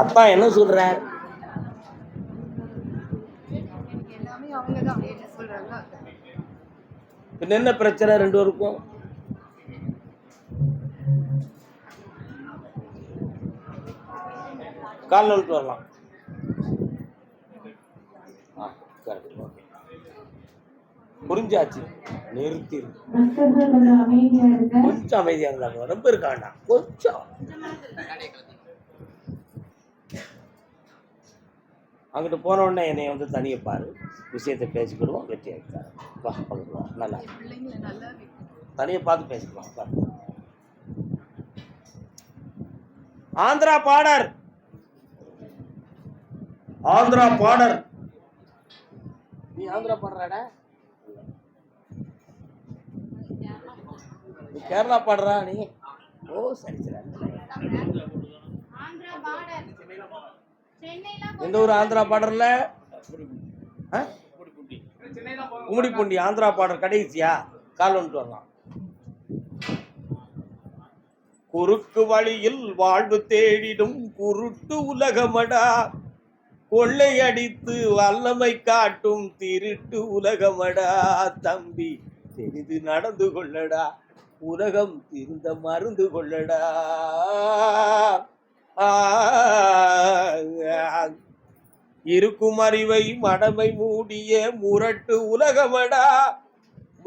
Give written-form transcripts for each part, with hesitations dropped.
அப்பா என்ன சொல்றார்? என்ன பிரச்சனை ரெண்டு பேருக்கும்? கால் நோட்டு வரலாம். புரிஞ்சாச்சு, நிறுத்தி கொஞ்சம் அமைதியா இருந்தாங்க. ரொம்ப இருக்காண்டா கொஞ்சம். அங்கிட்டு போன உடனே என்னை வந்து தனியை பாரு, விஷயத்தை பேசிக்கிடுவோம், வெற்றி ஆகிட்டாரு. வா பண்ணுவோம், நல்லா தனியை பார்த்து பேசிக்கலாம். Andhra border, Andhra border. நீ ஆந்திரா பாடுறாடா, நீ கேரளா பாடுறா நீ? ஓ சரி சரி. எந்த ஊர் ஆந்திரா பாடர்ல? கும்மிடிப்பூண்டி ஆந்திரா பாடர் கடைசியா? கால் வந்துட்டு வரலாம். குறுக்கு வழியில் வாழ்வு தேடிடும் குருட்டு உலகமடா, கொள்ளையடித்து வல்லமை காட்டும் திருட்டு உலகமடா. தம்பி தெரிந்து நடந்து கொள்ளடா, உலகம் திருந்த மருந்து கொள்ளடா. இருக்கும் அறிவை மடமை மூடிய முரட்டு உலகமடா,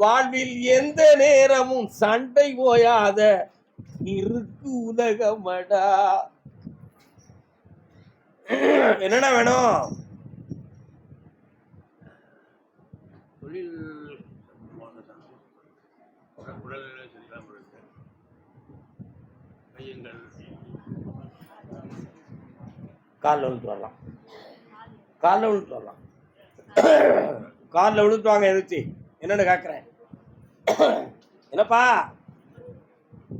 வாழ்வில் எந்த நேரமும் சண்டை ஓயாத இருக்கு உலகமடா. என்னடா வேணும்? காலில் விழுந்து வரலாம், காலில் விழுந்து வரலாம். காலில் விழுந்து வாங்க. எதிர்த்து என்னன்னு கேட்குறேன். என்னப்பா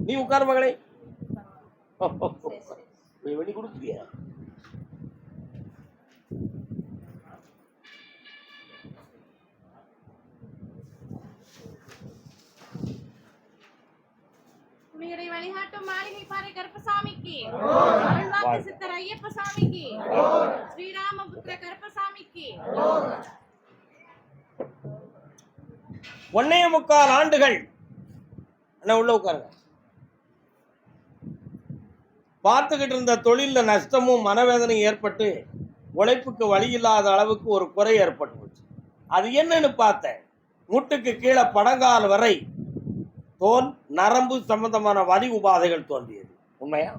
நீ உட்கார மகளே, நீ வெளி கொடுத்துறியா? வழிகாட்டும் மாளிகை பாறை கருப்பசாமிக்கு, சித்தர் ஐயப்ப சாமிக்கு, ஸ்ரீராமபுத்திர கருப்பசாமிக்கு. 1.25 ஆண்டுகள் உள்ள உட்காருங்க. பார்த்துக்கிட்டு இருந்த தொழில நஷ்டமும் மனவேதனையும் ஏற்பட்டு உழைப்புக்கு வழி இல்லாத அளவுக்கு ஒரு குறை ஏற்பட்டு போச்சு. அது என்னன்னு பார்த்தேன். முட்டுக்கு கீழே படங்கால் வரை தோல் நரம்பு சம்பந்தமான வலி உபாதைகள் தோன்றியது. உண்மையா?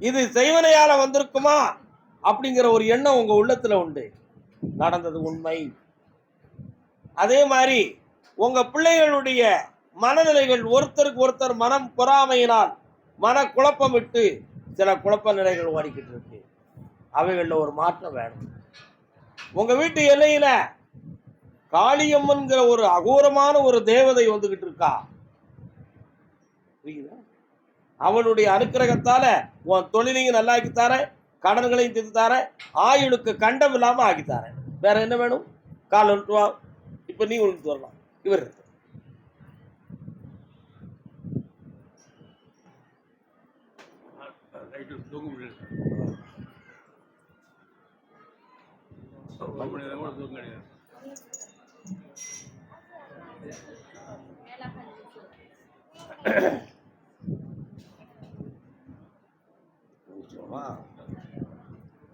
இது செய்வனையால வந்திருக்குமா அப்படிங்கிற ஒரு எண்ணம் உங்க உள்ளத்துல உண்டு. நடந்தது உண்மை. அதே மாதிரி உங்க பிள்ளைகளுடைய மனநிலைகள் ஒருத்தருக்கு ஒருத்தர் மனம் பொறாமையினால் மன குழப்பம் விட்டு சில குழப்ப நிலைகள் ஓடிக்கிட்டு இருக்கு. அவைகள்ல ஒரு மாற்றம் வேணும். உங்க வீட்டு எல்லையில காளியம்மன்கிற ஒரு அகோரமான ஒரு தேவதை வந்துகிட்டு இருக்கா. அவனுடைய அனுக்கிரகத்தால உன் தொழிலையும் நல்லா ஆக்கித்தார, கடன்களையும் தீர்த்தார, ஆயுளுக்கு கண்டம் இல்லாம ஆக்கித்தார. வேற என்ன வேணும்? கால் விட்டுவா. இப்ப நீ விழுந்து வரலாம். இவர் இருக்கு.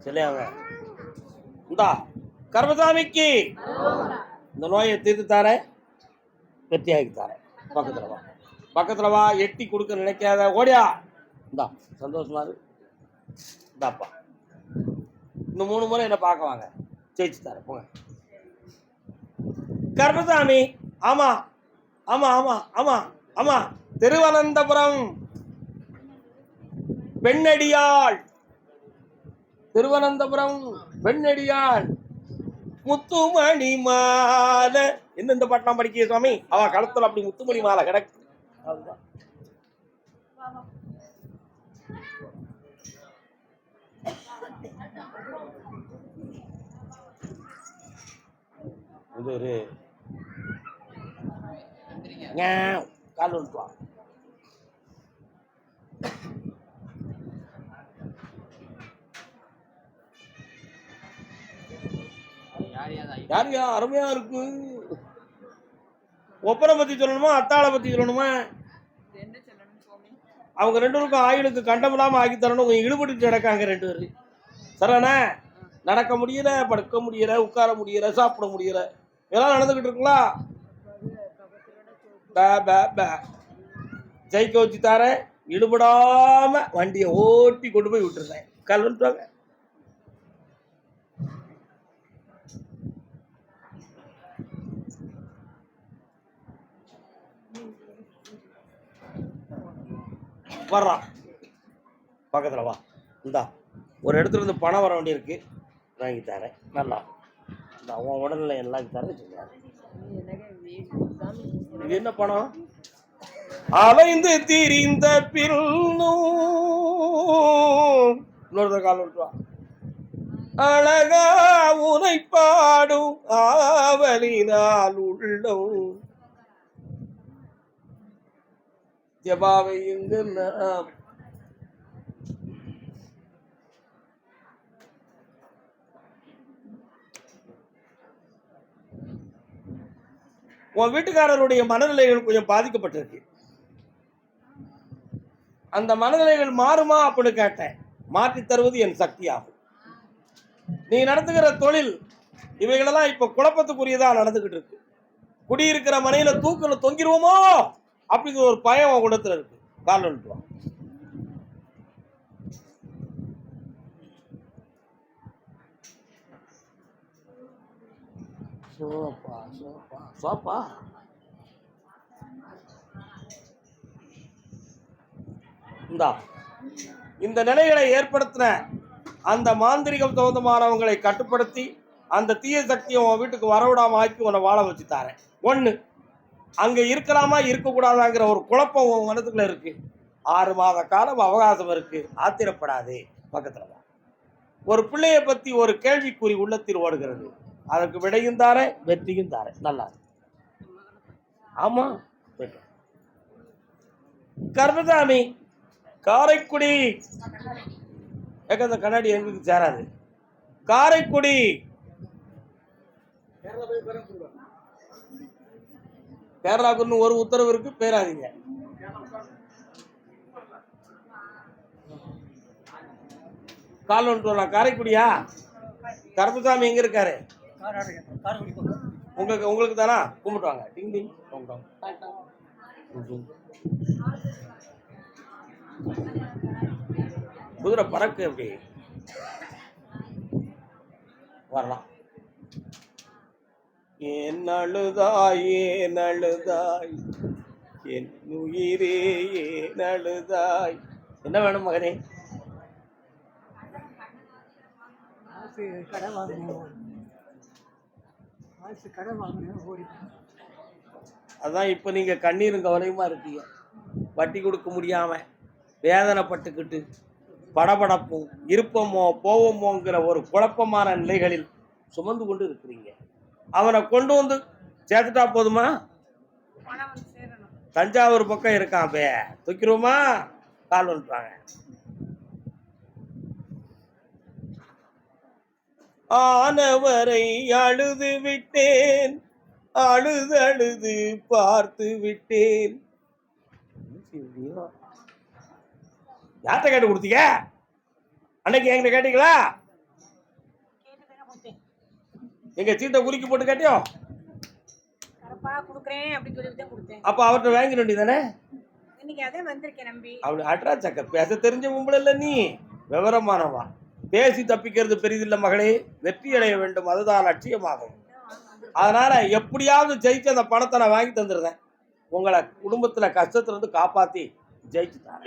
சொல்லியாங்க இந்தா கர்மசாமிக்கு இந்த நோயை தீர்த்து தார, வெற்றியாகி தார. பக்கத்துல வா, பக்கத்துல வா. எட்டி கொடுக்க நினைக்காத, ஓடியா. இந்தா சந்தோஷமா இரு. இந்தாப்பா இந்த 3 முறை என்ன பார்க்க வாங்க, ஜெயிச்சு தார. போங்க கர்மசாமி. ஆமா ஆமா ஆமா ஆமா ஆமா. திருவனந்தபுரம் பெண்ணடியாள், திருவனந்தபுரம் பெண்ணடியாள் முத்துமணி மாலை. என்ன இந்த பாட்டெல்லாம் படிக்க சுவாமி? அவ களத்துல அப்படி முத்துமணி மாலை கிடக்கு. அதுதான் இது ஒரு கால் விட்டுவான். யாரையா அருமையா இருக்கு. ஒப்பனை பத்தி சொல்லணுமா அத்தாளை பத்தி சொல்லணுமா? அவங்க ரெண்டு பேருக்கும் ஆயுளுக்கு கண்டமில்லாம ஆக்கி தரணும். இழுபட்டு நடக்காங்க ரெண்டு பேரு. சரிண்ணா? நடக்க முடியல, படுக்க முடியல, உட்கார முடியல, சாப்பிட முடியல, இதெல்லாம் நடந்துகிட்டு இருக்குங்களா? ஜெயிக்க வச்சு தாரேன், இழுபடாம வண்டியை ஓட்டி கொண்டு போய் விட்டுருந்தேன். கால் வந்துட்டாங்க. வர்றான் பக்கத்தில் வா. இந்தா ஒரு இடத்துல இருந்து பணம் வர வேண்டியிருக்கு, வாங்கி தரேன். நல்லா இந்த உன் உடல்ல எல்லாம் தரேன் சொன்னாரு. இது என்ன பணம்? அலைந்து திரிந்த பின்னும் இன்னொரு கால் விட்டுவா. அழகா உனை பாடும் ஆவலினால் உள்ளம் ஜபாவை இங்கு நாம் உன் வீட்டுக்காரருடைய மனநிலைகள் கொஞ்சம் பாதிக்கப்பட்டிருக்கு. அந்த மனநிலைகள் மாறுமா அப்படின்னு கேட்டேன். மாற்றி தருவது என் சக்தி ஆகும். நீ நடத்துகிற தொழில் இவைகளெல்லாம் இப்ப குழப்பத்துக்குரியதா நடந்துகிட்டு இருக்கு. குடியிருக்கிற மனையில தூக்கல தொங்கிருவோமோ அப்படிங்கிற ஒரு பயம் உன் குணத்துல இருக்கு. கால் வந்துட்டுவான். சோப்பா சோப்பா சோப்பா. இந்த நிலைகளை ஏற்படுத்தின அந்த மாந்திரிகம் தகுந்தமானவங்களை கட்டுப்படுத்தி அந்த தீய சக்தியை உன் வீட்டுக்கு வரவிடாம ஆக்கி உன்னை வாழ வச்சு தாரேன். ஒண்ணு, அங்க இருக்கலாமா இருக்கக்கூடாதாங்கிற ஒரு குழப்பம் உன் மனத்துக்குள்ள இருக்கு. 6 மாத காலம் அவகாசம் இருக்கு, ஆத்திரப்படாதே. பக்கத்துல தான் ஒரு பிள்ளைய பத்தி ஒரு கேள்விக்குறி உள்ளத்தில் ஓடுகிறது. அதற்கு விடையும் தாரேன், வெற்றியும் தாரேன். நல்லா ஆமா. கர்மசாமி காரைக்குடி, இந்த கண்ணாடி எங்களுக்கு சேராது. காரைக்குடி கேரளாவுக்கு ஒரு உத்தரவு இருக்கு, பேராதீங்க. கால் ஒன்று. காரைக்குடியா? கருப்புசாமி எங்க இருக்காரு? உங்களுக்கு தானா? கும்பிட்டுவாங்க. டிங் டிங் குதிரை பறக்கு அப்படி வரலாம். ஏன் அழுதாய் ஏன் அழுதாய் என் உயிரே ஏன் அழுதாய். என்ன வேணும் மகனே? அதான் இப்ப நீங்க கண்ணீரும் கவலையுமா இருக்கீங்க. வட்டி கொடுக்க முடியாம வேதனைப்பட்டுக்கிட்டு படபடப்பும் இருப்போமோ போவோமோங்கிற ஒரு குழப்பமான நிலைகளில் சுமந்து கொண்டு இருக்கிறீங்க. அவனை கொண்டு வந்து சேர்த்துட்டா போதுமா? தஞ்சாவூர் பக்கம் இருக்கான், பே தூக்கிடுவோமா? கால் வந்துட்டாங்க. ஆனவரை அழுது விட்டேன், அழுது அழுது பார்த்து விட்டேன். யார்கிட்ட கேட்டு கொடுத்தீங்க? அன்னைக்கு என்கிட்ட கேட்டீங்களா? எங்க சீட்டை குலுக்கி போட்டு கேட்டியோ? அப்ப அவர்கிட்ட வாங்கிட வேண்டியதானே? அப்படி அட்ரா சக்க பேச தெரிஞ்ச உங்களை இல்ல, நீ விவரமானவா. பேசி தப்பிக்கிறது பெரிதில்லை மகளே, வெற்றி அடைய வேண்டும், அதுதான் லட்சியமாகும். அதனால எப்படியாவது ஜெயிச்சு அந்த பணத்தை நான் வாங்கி தந்துடுறேன். உங்களை குடும்பத்துல கஷ்டத்துல இருந்து காப்பாத்தி ஜெயிச்சுட்டான்.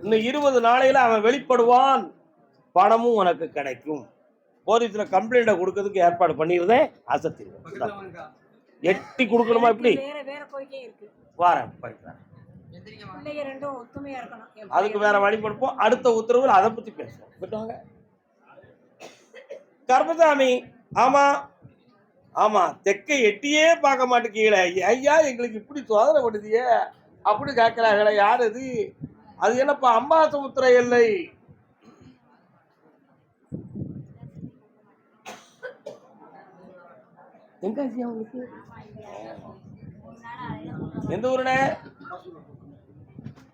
இன்னும் 20 நாளையில அவன் வெளிப்படுவான், பணமும் உனக்கு கிடைக்கும். போலீஸ்ல கம்ப்ளைண்ட கொடுக்கறதுக்கு ஏற்பாடு பண்ணிருந்தேன். அசத்தி எட்டி கொடுக்கணுமா? இப்படி வாரேன், அதுக்கு வேற வழி கொடுப்போம். அடுத்த உத்தரவுல அதை பத்தி பேசுவோம். கர்மசாமி, ஆமா ஆமா, தெற்கை எட்டியே பார்க்க மாட்டேங்கீங்களே, ஐயா எங்களுக்கு இப்படி சோதனை பண்ணுதியே அப்படி கேட்கிறாங்களே, யார் அது? அது என்னப்பா அம்பாசமுத்திர எல்லை. தென்காசி அவங்களுக்கு எந்த ஊருனே?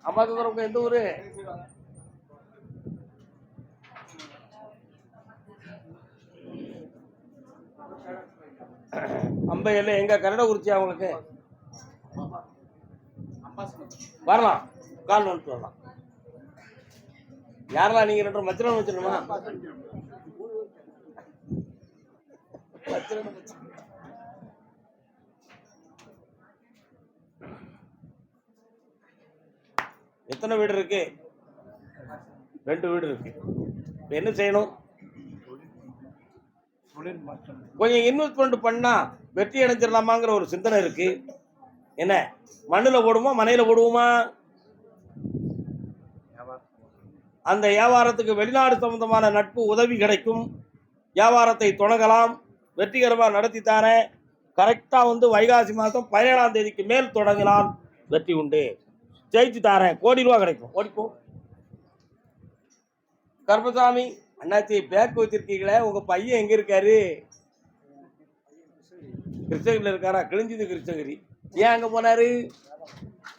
அம்பாசமுத்திரம் எந்த ஊரு? அம்பை எல்லை எங்க? கரடகுறிச்சி அவங்களுக்கு வரலாம், கால் வந்துட்டு வரலாம். யாரெல்லாம் நீங்க 2 மச்சரம் வச்சிடணுமா? எத்தனை வீடு இருக்கு? 2 வீடு இருக்கு. என்ன செய்யணும்? கொஞ்சம் இன்வெஸ்ட்மெண்ட் பண்ணா வெற்றி அடைஞ்சிடலாமாங்கிற ஒரு சிந்தனை இருக்கு. என்ன மண்ணுல போடுமா மனையில போடுவோமா? அந்த வியாபாரத்துக்கு வெளிநாடு சம்பந்தமான நட்பு உதவி கிடைக்கும். வியாபாரத்தை தொடங்கலாம், வெற்றிகரமாக நடத்தி தாரேன். கரெக்டா வைகாசி மாதம் 17ஆம் தேதிக்கு மேல் தொடங்கலாம், வெற்றி உண்டு, ஜெயிச்சு தாரேன், கோடி ரூபா கிடைக்கும். ஓடிப்போ. கருப்பசாமி அண்ணாச்சி பேக் வச்சிருக்கீங்களே, உங்க பையன் எங்க இருக்காரு? கிருஷ்ணகிரியில் இருக்காரா? கிழிஞ்சது கிருஷ்ணகிரி. ஏன் அங்க போனாரு?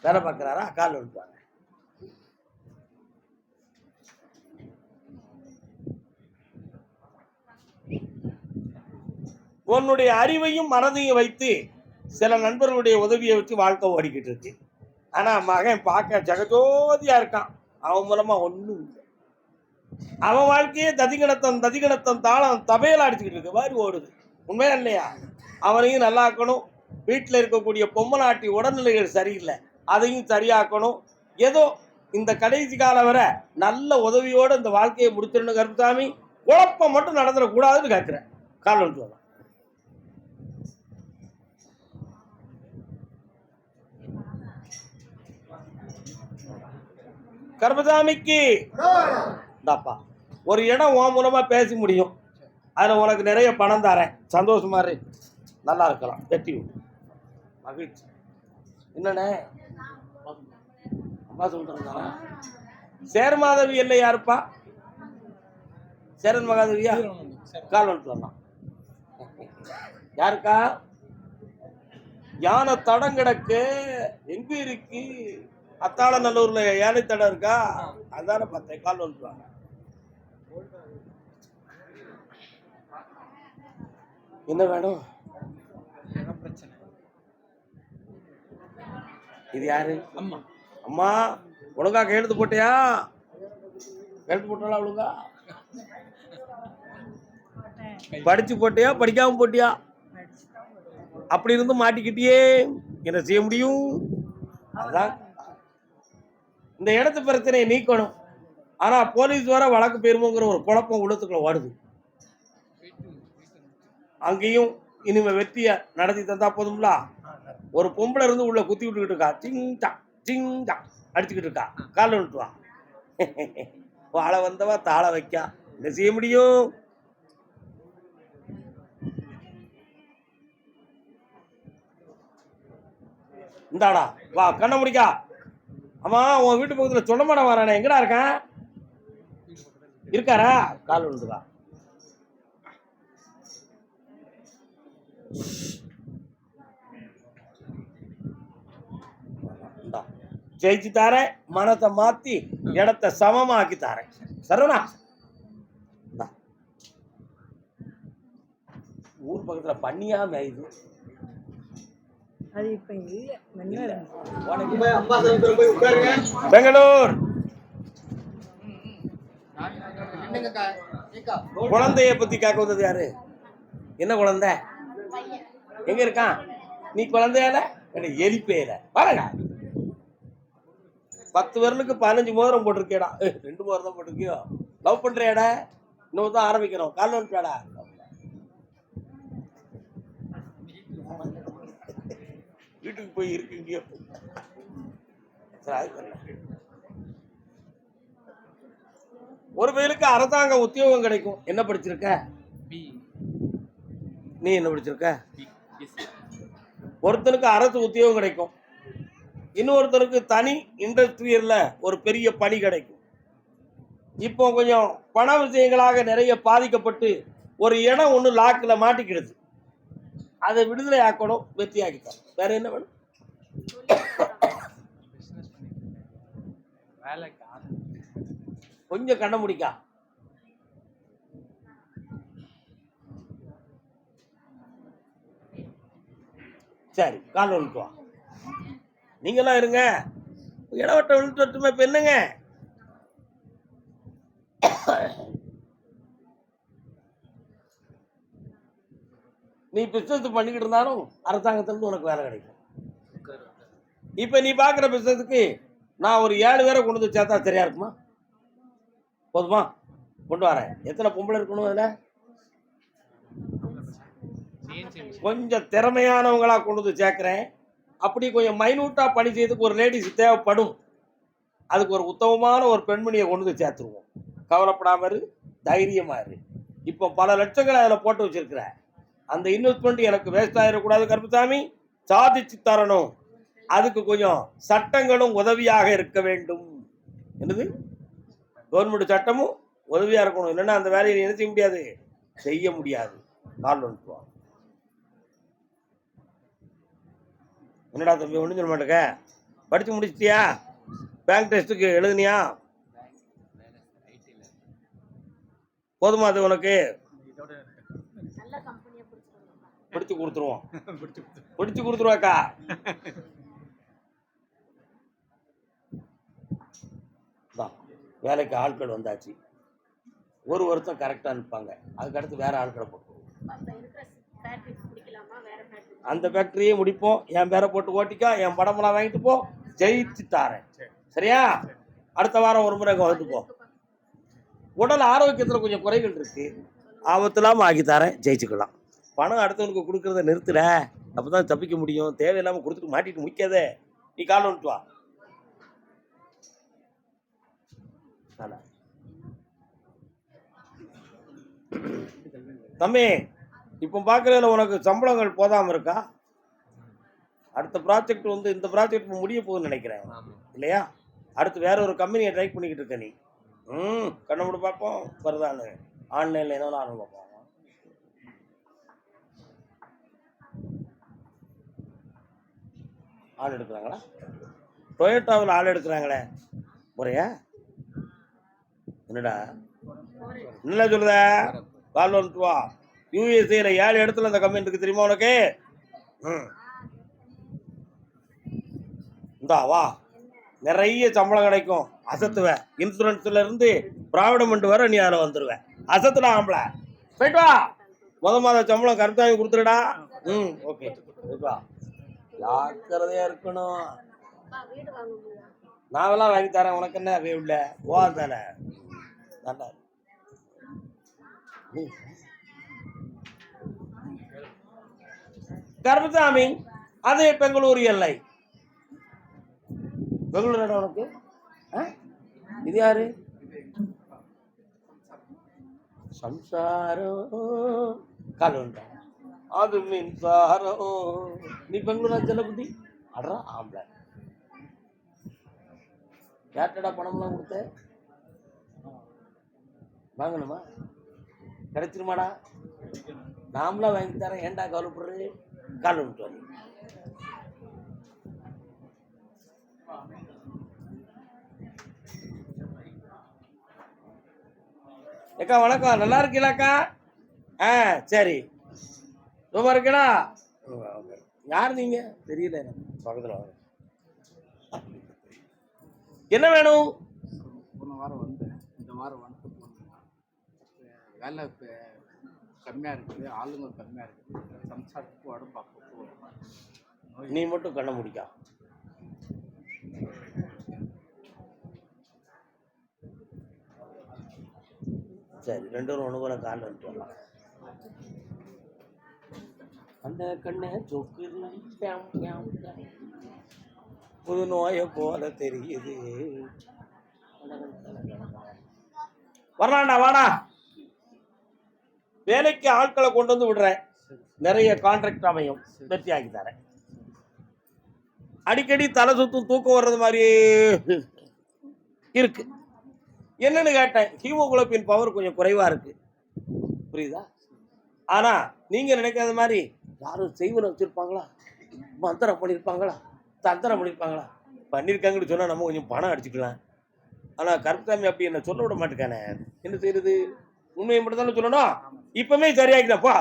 வேலை பார்க்கிறாரா? கால் வந்துட்டாங்க. உன்னுடைய அறிவையும் மனதையும் வைத்து சில நண்பர்களுடைய உதவியை வச்சு வாழ்க்கை ஓடிக்கிட்டு இருக்கு. ஆனா மகன் பார்க்க ஜெகஜோதியா இருக்கான், அவன் மூலமா ஒண்ணும் இல்லை. அவன் வாழ்க்கையே ததிகணத்தம் தாளம் தபையில அடிச்சுக்கிட்டு இருக்கு, மாதிரி ஓடுது. உண்மையா இல்லையா? அவனையும் நல்லாக்கணும். வீட்டில் இருக்கக்கூடிய பொம்மநாட்டி உடல்நிலைகள் சரியில்லை, அதையும் சரியாக்கணும். ஏதோ இந்த கடைசி காலம் வரை நல்ல உதவியோடு இந்த வாழ்க்கையை முடிச்சிடணும். கருப்பசாமி, குழப்பம் மட்டும் நடந்துடக்கூடாதுன்னு கேட்கிறேன். கால் வந்து வரலாம். கருப்பசாமிக்கு இந்தாப்பா ஒரு இடம் உன் மூலமா பேச முடியும், அதில் உனக்கு நிறைய பணம் தரேன், சந்தோஷமா இரு, நல்லா இருக்கலாம், வெற்றி மகிழ்ச்சி. என்னண்ணே அம்மா சொல்றாங்க. சேர்மாதவி இல்லை யாருப்பா? சேரன் மகாதேவியா? கால் வந்துட்டு வரலாம். யாருக்கா? யானை தடம் கிடக்கு எங்க இருக்கு? அத்தாளநல்லூர்ல யானை தடம் இருக்கா? அதான பார்த்தேன். கால் வந்துட்டு. என்ன வேணும்? இது யாரு? அம்மா. அம்மா ஒழுங்கா கையெழுத்து போட்டியா? கையெழுத்து போட்டாலா ஒழுங்கா? படிச்சு போட்டியா படிக்காம போட்டியா? அப்படி இருந்து மாட்டிக்கிட்டியே, என்ன செய்ய முடியும்? அதான் இந்த இடத்து பிரச்சனையை நீக்கணும். ஆனா போலீஸ் வர வழக்கு பெறுமோங்கிற ஒரு குழப்பம் உள்ளத்துக்குள்ள வருது. அங்கேயும் இனிமே வெற்றிய நடத்தி தந்தா போதும்ல. ஒரு பொம்பளை இருந்து உள்ள குத்தி விட்டுக்கிட்டு இருக்கா, சிங்கா சிங்கா அடிச்சுக்கிட்டு இருக்கா. கால விட்டுவா. வாழ வந்தவா தாள வைக்கா, என்ன செய்ய முடியும்? இந்தாடா வா, கண்ண முடிக்கா. ஆமா, உன் வீட்டு பக்கத்துல சொன்னமாட வரானே, எங்கடா இருக்கான்? இருக்காரா? கால் விழுந்துவா. ஜெயிச்சு தாரேன், மனத்தை மாத்தி இடத்தை சமமாக்கி தாரேன். சரவணா, ஊர் பக்கத்துல பண்ணியா மேயுது. பெங்களூர் குழந்தைய பத்தி கேட்க வந்தது யாரு? என்ன குழந்தை? எங்க இருக்கான்? நீ குழந்தையால எலிப்பேல பாருங்க. 10 விரலுக்கு 15 மோதிரம் போட்டிருக்கேடா. 2 மோதிரம் தான் போட்டிருக்கியோ. லவ் பண்றியாடா? இன்னும் தான் ஆரம்பிக்கிறோம். கால் வந்துட்டாடா. வீட்டுக்கு போய் இருக்கீங்க. ஒரு பேருக்கு அரசாங்க உத்தியோகம் கிடைக்கும். என்ன படிச்சிருக்க? நீ என்ன படிச்சிருக்க? ஒருத்தனுக்கு அரசு உத்தியோகம் கிடைக்கும், இன்னொருத்தருக்கு தனி இண்டஸ்ட்ரியல்ல ஒரு பெரிய பணி கிடைக்கும். இப்போ கொஞ்சம் பண விஷயங்களாக நிறைய பாதிக்கப்பட்டு ஒரு இடம் ஒன்று லாக்கில் மாட்டிக்கிடுது. அதை விடுதலை ஆக்கணும், வெற்றி ஆக்கித்தான். வேற என்ன வேணும்? கொஞ்சம் கண்ண முடிக்கா. சரி, கால் விழுட்டு வா. நீங்களாம் இருங்க, இடவட்ட விழுட்டு வரட்டுமே. இப்ப என்னங்க, நீ பிசினஸ் பண்ணிக்கிட்டு இருந்தாலும் அரசாங்கத்திலிருந்து உனக்கு வேலை கிடைக்கும். இப்ப நீ பாக்குற பிசினஸுக்கு நான் ஒரு 7 பேரை கொண்டு வந்து சேர்த்தா சரியா இருக்குமா? போதுமா? கொண்டு வரேன். எத்தனை பொம்பளை இருக்கணும் அதுல? கொஞ்சம் திறமையானவங்களா கொண்டு வந்து சேர்க்கிறேன். அப்படி கொஞ்சம் மைனூட்டா பணி செய்யறதுக்கு ஒரு லேடிஸ் தேவைப்படும். அதுக்கு ஒரு உத்தமமான ஒரு பெண்மணியை கொண்டு வந்து சேர்த்துருவோம். கவலைப்படாம இரு, தைரியமா இரு. இப்போ பல லட்சங்களை அதில் போட்டு வச்சிருக்கிற அந்த இன்வெஸ்ட்மெண்ட் எனக்கு வேஸ்ட் ஆகிடக்கூடாது கருப்புசாமி, சாதிச்சு தரணும். அதுக்கு கொஞ்சம் சட்டங்களும் உதவியாக இருக்க வேண்டும். என்னது? கவர்மெண்ட் சட்டமும் உதவியா இருக்கணும். இல்லைன்னா அந்த வேலையை என்ன செய்ய முடியாது, செய்ய முடியாது. கால் வந்துடுவோம். என்னடா தம்பி ஒன்றும் சொல்ல மாட்டேங்க, படிச்சு முடிச்சிட்டியா? பேங்க் டெஸ்ட்டுக்கு எழுதுனியா? போதுமா அது உனக்கு? பிடிச்சு கொடுத்துருவோம், பிடிச்சு கொடுத்துருவாக்கா. வேலைக்கு ஆட்கள் வந்தாச்சு, ஒரு வருஷம் கரெக்டாக அனுப்பாங்க. அதுக்கடுத்து வேற ஆட்களை போட்டுருவோம். அந்த ஃபேக்டரியே முடிப்போம். என் பேரை போட்டு ஓட்டிக்கா, என் படமெல்லாம் வாங்கிட்டு போ, ஜெயிச்சு தாரேன். சரியா? அடுத்த வாரம் ஒரு முறை வந்துப்போம். உடல் ஆரோக்கியத்தில் கொஞ்சம் குறைகள் இருக்கு, ஆபத்தில்லாமல் ஆக்கி தரேன், ஜெயிச்சுக்கலாம். பணம் அடுத்தவனுக்கு கொடுக்கறத நிறுத்துற, அப்பதான் தப்பிக்க முடியும். தேவையில்லாமல் கொடுத்துட்டு மாட்டிட்டு முடிக்காதே. நீ கால் வந்துட்டு வா. தம்பி, இப்போ பார்க்கறதுல உனக்கு சம்பளங்கள் போதாம இருக்கா? அடுத்த ப்ராஜெக்ட் வந்து இந்த ப்ராஜெக்ட் முடிய போகுதுன்னு நினைக்கிறேன் இல்லையா? அடுத்து வேற ஒரு கம்பெனியை ட்ரை பண்ணிக்கிட்டு இருக்க நீ. கண்ண விட பார்ப்போம் வருதான்னு. ஆன்லைன்ல என்ன ஆரம்பம் பார்ப்போம். ஆள் எடுக்கிறாங்களா? டொயோட்டாவில் ஆள் எடுக்கிறாங்களே, முறையா? என்னடா என்ன சொல்லுத? கால் வந்துட்டு வா. யூஎஸ்ஏல 7 இடத்துல அந்த கம்பெனி இருக்கு, தெரியுமா உனக்கு? இந்தா வா, நிறைய சம்பளம் கிடைக்கும். அசத்துவேன். இன்சூரன்ஸ்ல இருந்து ப்ராவிடமெண்ட் வர நீ அதில் வந்துடுவேன். அசத்துடா ஆம்பளை. போயிட்டு வா. மாத சம்பளம் கரெக்டாக கொடுத்துருடா. ஓகே, போயிட்டு வா. ஜாக்கிரதையா இருக்கணும். நாவெல்லாம் வாங்கி தரேன், உனக்கு என்ன வீடுல ஓ தானே. கருப்புசாமி, அது பெங்களூரு எல்லை. பெங்களூர் இடம் உனக்கு? இது யாரு? சம்சாரம் கலண்டா அது மின்சாரம். நீ பெங்களூரா செல்லக்குட்டி? அடரா ஆம்பளை. யார்டா பணம்லாம் கொடுத்த? வாங்கணுமா? கிடைச்சிருமாடா? நாமளாம் வாங்கி தரேன், ஏன்டா கவலைப்படுறது? கால் விட்டு வந்து ஏக்கா வணக்கம், நல்லா இருக்கீங்களாக்கா? சரி, ரொம்ப இருக்கா? யார் நீங்க? தெரியல எனக்கு. பக்கத்துல வாங்க. என்ன வேணும்? போன வாரம் வந்தேன், இந்த வாரம் வந்துட்டு வேலை கம்மியாக இருக்குது, ஆளுங்க கம்மியாக இருக்குது, சம்சாரத்துக்கு உடம்பு பார்க்க. நீ மட்டும் கண்ண முடிக்கா. சரி, 2 பேரும் ஒன்று போல கால் வந்துட்டு வரலாம். அந்த கண்ணை சொக்குது, புது நோயை போல தெரியுது. வரலாண்டா, வாடா. வேலைக்கு ஆட்களை கொண்டு வந்து விடுறேன். நிறைய கான்ட்ராக்ட் அமையும், வெற்றி ஆக்கி தரேன். அடிக்கடி தலை சுத்தும், தூக்கம் வர்றது மாதிரி இருக்கு. என்னன்னு கேட்டேன், ஹீமோகுளோபின் பவர் கொஞ்சம் குறைவா இருக்கு, புரியுதா? ஆனா நீங்க நினைக்காத மாதிரி யாரும் செய்வன வச்சிருப்பாங்களா, மந்திரம் பண்ணியிருப்பாங்களா, தந்திரம் பண்ணியிருப்பாங்களா, பண்ணியிருக்காங்கன்னு சொன்னா நம்ம கொஞ்சம் பணம் அடிச்சுக்கலாம். ஆனா கருப்புசாமி அப்படி என்ன சொல்ல விட மாட்டேக்கானே, என்ன செய்யறது? உண்மையை மட்டும் தானே சொல்லணும். இப்பவுமே சரியாக்கிட்டப்பா,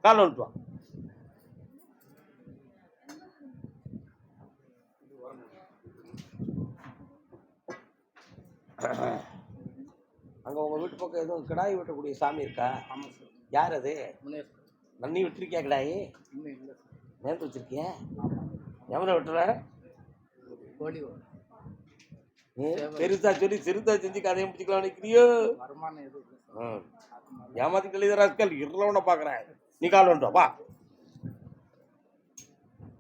கால் வந்துட்டு அங்க உங்க வீட்டு பக்கம் எதுவும் கிடாய் வெட்டக்கூடிய சாமி இருக்கா? ஆமாம் சார். யார் அது? முனேஸ்வர். நன்னி விட்டுருக்கியா கிடாயி? இன்னும் இல்லை சார். நேரத்து வச்சிருக்கியா? ஆமாம். எவனை வெட்டுற? கோழி வரும். பெருசா சொல்லி சிறுதா செஞ்சு கதையை முடிச்சுக்கலாம் நினைக்கிறியோ? வருமானம் எதுவும் இல்லை சார். ஏமாத்தி கழிதராஸ்கள் இருளவனை பாக்குறேன். நீ கால் வந்துட்டா வா.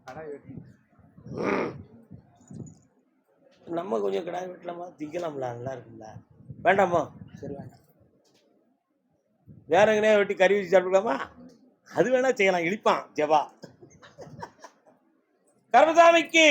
கடை வெட்டி நம்ம கொஞ்சம் கிடாய் வெட்டலாமா, திங்கலாம்ல, நல்லா இருக்குல்ல? வேண்டாமா? சரி வேண்டாம். வேற எங்கனையா வெட்டி கறி வச்சு சாப்பிடலாமா? அது வேணா செய்யலாம், இழிப்பான் ஜெபா. கருமசாமிக்கு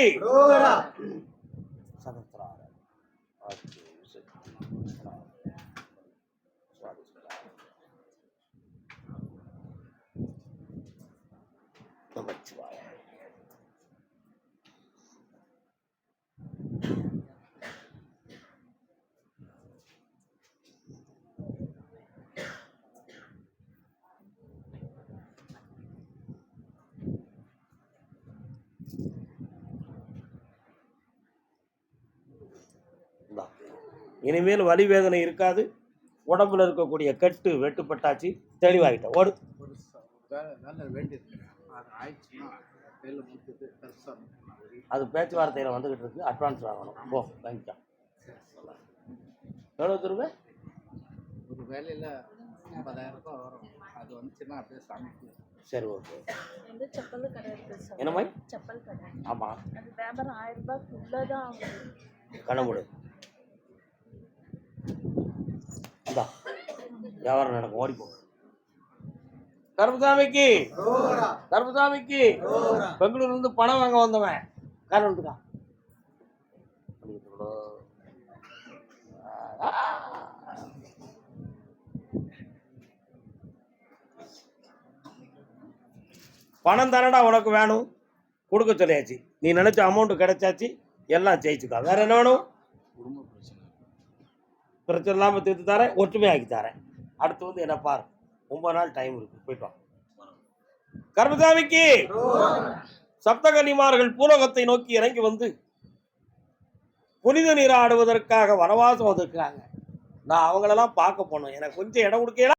இனிமேல் வலி வேதனை இருக்காது. உடம்புல இருக்கக்கூடிய கட்டு வெட்டுப்பட்டாச்சு, தெளிவாகிட்ட. ஓடு. ஒரு வேலை வேண்டியிருக்கு, அது ஆயிடுச்சுன்னா வேலை முடிஞ்சது. அது பேச்சுவார்த்தையில் வந்துக்கிட்டு இருக்கு, அட்வான்ஸ் வாங்கணும். போ வாங்கிக்கலாம். எவ்வளோ தருவேன்? ஒரு வேலையில் 50,000 ரூபாய் வரும். அது வந்துச்சுன்னா அப்படியே சாமிக்கு. சரி, ஓகே. செப்பல் கடை இருக்கு சார். என்ன மாதிரி? செப்பல் கடை. ஆமாம். அது வியாபாரம் 1000 ரூபாய்க்குள்ள தான் ஆகும். கணமுடு இந்தா வியாபாரம் நடக்கும், ஓடிப்போ. கருப்புசாமிக்கு பெங்களூர்ல இருந்து பணம் வாங்க வந்தவன் கால் வந்துட்டான். பணம் தானடா உனக்கு வேணும், கொடுக்க சொல்லியாச்சு. நீ நினைச்ச அமௌண்ட் கிடைச்சாச்சு, எல்லாம் ஜெயிச்சுக்கா. வேற என்ன வேணும்? குடும்ப பிரச்சனை இல்லாமல் தீர்த்து தரேன், ஒற்றுமையாக்கி தரேன். அடுத்து வந்து என்ன பாரு, 9 நாள் டைம் இருக்கு, போயிட்டு வா. கருமசாமிக்கு சப்தகன்னிமார்கள் பூலோகத்தை நோக்கி இறங்கி வந்து புனித நீராடுவதற்காக வனவாசம் வந்திருக்கிறாங்க. நான் அவங்களெல்லாம் பார்க்க போனோம், எனக்கு கொஞ்சம் இடம் கொடுக்கலாம்.